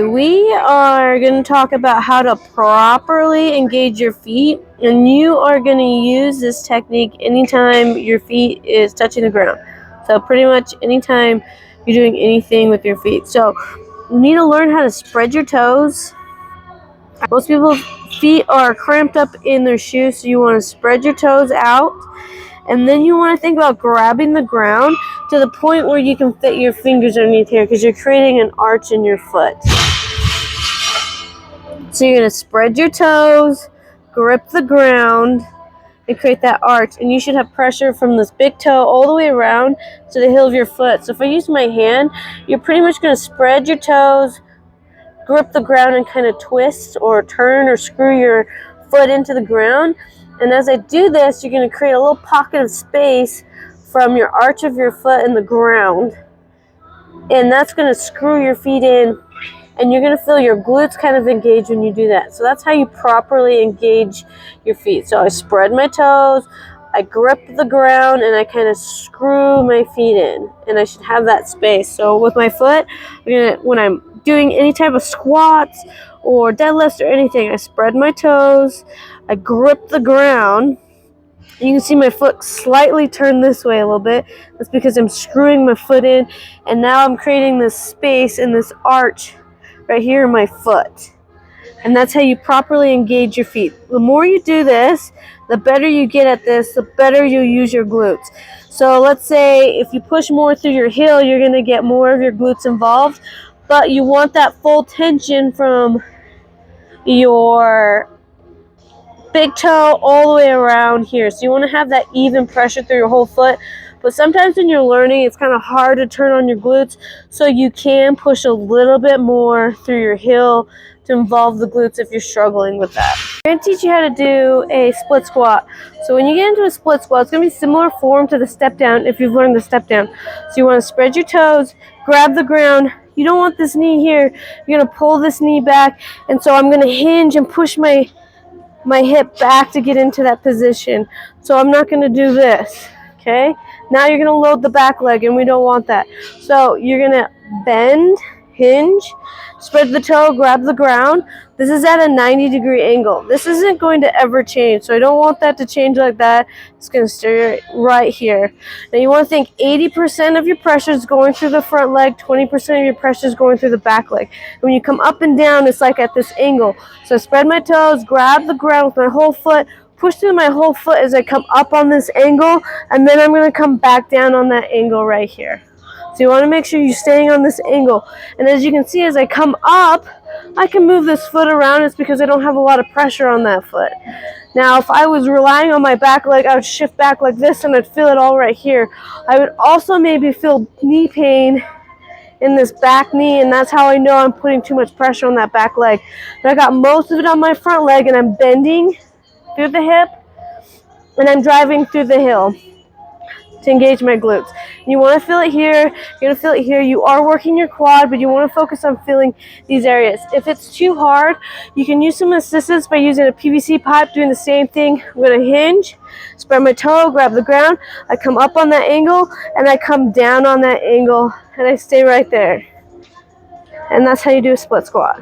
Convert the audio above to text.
We are going to talk about how to properly engage your feet, and you are going to use this technique anytime your feet is touching the ground. So pretty much anytime you're doing anything with your feet. So you need to learn how to spread your toes. Most people's feet are cramped up in their shoes, so you want to spread your toes out. And then you want to think about grabbing the ground to the point where you can fit your fingers underneath here, because you're creating an arch in your foot. So you're going to spread your toes, grip the ground, and create that arch. And you should have pressure from this big toe all the way around to the heel of your foot. So if I use my hand, you're pretty much going to spread your toes, grip the ground, and kind of twist or turn or screw your foot into the ground. And as I do this, you're going to create a little pocket of space from your arch of your foot and the ground. And that's going to screw your feet in. And you're going to feel your glutes kind of engage when you do that. So that's how you properly engage your feet. So I spread my toes, I grip the ground, and I kind of screw my feet in. And I should have that space. So with my foot, when I'm doing any type of squats or deadlifts or anything, I spread my toes, I grip the ground. You can see my foot slightly turn this way a little bit. That's because I'm screwing my foot in. And now I'm creating this space and this arch right here in my foot. And that's how you properly engage your feet. The more you do this, the better you get at this, the better you use your glutes. So let's say if you push more through your heel, you're going to get more of your glutes involved, but you want that full tension from your big toe all the way around here. So you want to have that even pressure through your whole foot. But sometimes when you're learning, it's kind of hard to turn on your glutes, so you can push a little bit more through your heel to involve the glutes if you're struggling with that. I'm going to teach you how to do a split squat. So when you get into a split squat, it's going to be similar form to the step down if you've learned the step down. So you want to spread your toes, grab the ground. You don't want this knee here. You're going to pull this knee back. And so I'm going to hinge and push my hip back to get into that position. So I'm not going to do this. Okay, now you're going to load the back leg, and we don't want that. So you're going to bend, hinge, spread the toe, grab the ground. This is at a 90-degree angle. This isn't going to ever change, so I don't want that to change like that. It's going to stay right here. Now you want to think 80% of your pressure is going through the front leg, 20% of your pressure is going through the back leg. And when you come up and down, it's like at this angle. So I spread my toes, grab the ground with my whole foot, push through my whole foot as I come up on this angle, and then I'm going to come back down on that angle right here. So you want to make sure you're staying on this angle. And as you can see, as I come up, I can move this foot around. It's because I don't have a lot of pressure on that foot. Now, if I was relying on my back leg, I would shift back like this, and I'd feel it all right here. I would also maybe feel knee pain in this back knee, and that's how I know I'm putting too much pressure on that back leg. But I got most of it on my front leg, and I'm bending through the hip, and I'm driving through the heel to engage my glutes. You want to feel it here, you're going to feel it here. You are working your quad, but you want to focus on feeling these areas. If it's too hard, you can use some assistance by using a PVC pipe, doing the same thing. I'm going to hinge, spread my toe, grab the ground, I come up on that angle, and I come down on that angle, and I stay right there. And that's how you do a split squat.